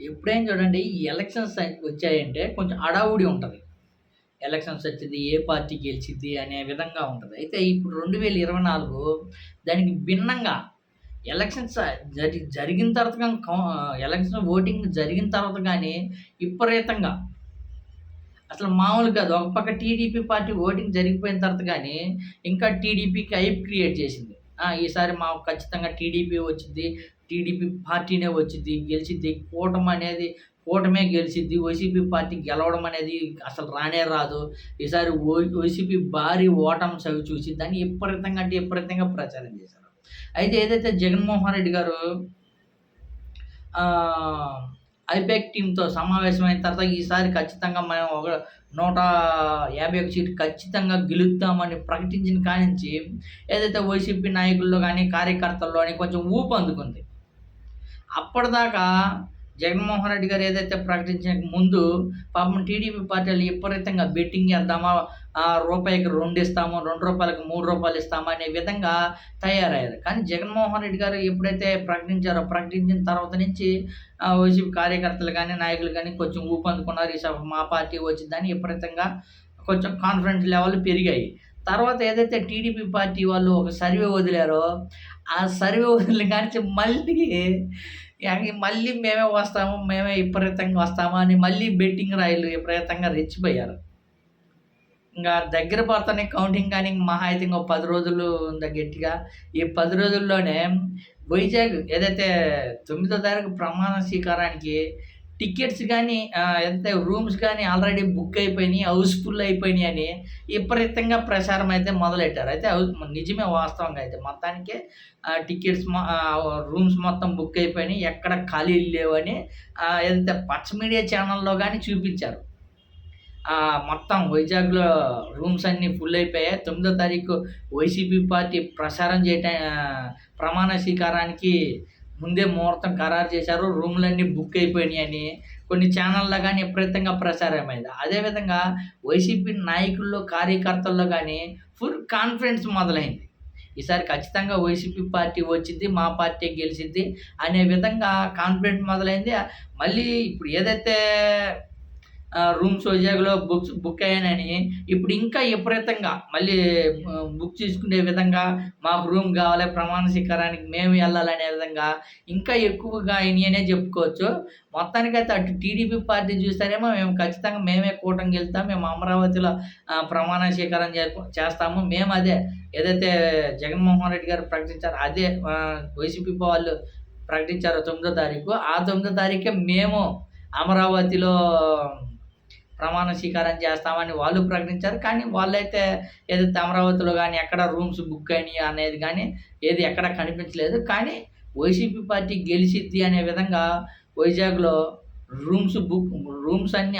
ఎప్పుడైనా చూడండి ఈ ఎలక్షన్స్ వచ్చాయంటే కొంచెం హడావుడి ఉంటది. ఎలక్షన్స్ వచ్చిద్ది, ఏ పార్టీ గెలిచిద్ది అనే విధంగా ఉంటది. అయితే ఇప్పుడు 2024 దానికి భిన్నంగా ఎలక్షన్స్ జరిగిన తర్వాత గాని ఎలక్షన్ ఓటింగ్ జరిగిన తర్వాత గాని విపరీతంగా అసలు మామూలు కాదు. ఒక పక్క టీడీపీ పార్టీ ఓటింగ్ జరిగిపోయిన తర్వాత గాని ఇంకా టీడీపీకి హైప్ క్రియేట్ చేసింది. ఈసారి మాకు ఖచ్చితంగా టీడీపీ వచ్చిద్ది. టీడీపీ పార్టీనే వచ్చిద్ది, గెలిచిద్ది. కూటమే గెలిచిద్ది. వైసీపీ పార్టీ గెలవడం అనేది అసలు రానే రాదు. ఈసారి వైసీపీ భారీ ఓటమి చవి చూసిద్దని విపరీతంగా అంటే విపరీతంగా ప్రచారం చేశారు. అయితే ఏదైతే జగన్మోహన్ రెడ్డి గారు ఆహ్, ఐపాక్ టీమ్‌తో సమావేశమైన తర్వాత ఈసారి ఖచ్చితంగా మేము ఒక 151 సీట్లు ఖచ్చితంగా గెలుద్దామని ప్రకటించిన కానించి ఏదైతే వైసీపీ నాయకుల్లో గాని, కార్యకర్తల్లో గాని కొంచెం ఊపందుకుంది. అప్పటిదాకా జగన్మోహన్ రెడ్డి గారు ఏదైతే ప్రకటించక ముందు పాపం టీడీపీ పార్టీలు విపరీతంగా బెట్టింగ్ ఏద్దామా, రూపాయికి 2 ఇస్తాము, రూ. 2కి రూ. 3 ఇస్తాము అనే విధంగా తయారయ్యారు. కానీ జగన్మోహన్ రెడ్డి గారు ఎప్పుడైతే ప్రకటించారో, ప్రకటించిన తర్వాత నుంచి వైసీపీ కార్యకర్తలు గాని, నాయకులు గాని కొంచెం ఊపందుకున్నారు. ఈసారి మా పార్టీ వచ్చిద్దని విపరీతంగా కొంచెం కాన్ఫిడెన్స్ లెవెల్ పెరిగాయి. తర్వాత ఏదైతే టీడీపీ పార్టీ వాళ్ళు ఒక సర్వే వదిలారో, ఆ సర్వే వదిలిన కానించి మళ్ళీ మేమే వస్తాము, మేమే విపరీతంగా వస్తాము అని మళ్ళీ బెట్టింగ్ రాయులు విపరీతంగా రెచ్చిపోయారు. ఇంగా దగ్గర పడతానే కౌంటింగ్ కానీ మహా అయితే ఇంకో 10 రోజులు ఉందా గట్టిగా. ఈ 10 రోజుల్లోనే వైజాగ్ ఏదైతే 9దో తారీఖు ప్రమాణ స్వీకారానికి టికెట్స్ గానీ ఏదైతే రూమ్స్ గానీ ఆల్రెడీ బుక్ అయిపోయినియి, హౌస్‌ఫుల్ అయిపోయినియని విపరీతంగా ప్రచారం అయితే మొదలెట్టారు. అయితే నిజమే వాస్తవంగా అయితే మొత్తానికి టికెట్స్ రూమ్స్ మొత్తం బుక్ అయిపోయినియి. ఎక్కడ ఖాళీలు లేవని ఏదైతే పచ్చ మీడియా ఛానల్‌లో గానీ చూపించారు. మొత్తం వైజాగ్‌లో రూమ్స్ అన్నీ ఫుల్ అయిపోయాయి. 9దో తారీఖు వైసీపీ పార్టీ ప్రమాణ స్వీకారానికి ముందే ముహూర్తం ఖరారు చేశారు. రూములన్నీ బుక్ అయిపోయినాయని కొన్ని ఛానల్‌లో గాని విపరీతంగా ప్రచారమైంది. అదేవిధంగా వైసీపీ నాయకుల్లో, కార్యకర్తల్లో గాని ఫుల్ కాన్ఫిడెన్స్ మొదలైంది. ఈసారి ఖచ్చితంగా వైసీపీ పార్టీ వచ్చిద్ది, మా పార్టీ గెలిచిద్ది అనే విధంగా కాన్ఫిడెన్స్ మొదలైంది. మళ్ళీ ఇప్పుడు ఏదైతే రూమ్స్ వైజాగ్‌లో బుక్ అయ్యానని ఇప్పుడు ఇంకా విపరీతంగా మళ్ళీ బుక్ చేసుకునే విధంగా మాకు రూమ్ కావాలి, ప్రమాణ స్వీకారానికి మేము వెళ్ళాలనే విధంగా ఇంకా ఎక్కువగా అయినాయనే చెప్పుకోవచ్చు. మొత్తానికైతే అటు టీడీపీ పార్టీ చూస్తేనేమో మేము ఖచ్చితంగా మేమే కూటమి గెలుస్తాం, మేము అమరావతిలో ప్రమాణ స్వీకారం చేస్తాము. మేము అదే ఏదైతే జగన్మోహన్ రెడ్డి గారు ప్రకటించారో అదే వైసీపీ వాళ్ళు ప్రకటించారో 9దో తారీఖు. ఆ 9దో తారీఖే మేము అమరావతిలో ప్రమాణ స్వీకారం చేస్తామని వాళ్ళు ప్రకటించారు. కానీ వాళ్ళైతే ఏదైతే అమరావతిలో గాని ఎక్కడ రూమ్స్ బుక్ అయినాయి అనేది గాని ఏది ఎక్కడ కనిపించలేదు. కానీ వైసీపీ పార్టీ గెలిచిద్ది అనే విధంగా వైజాగ్‌లో రూమ్స్ అన్నీ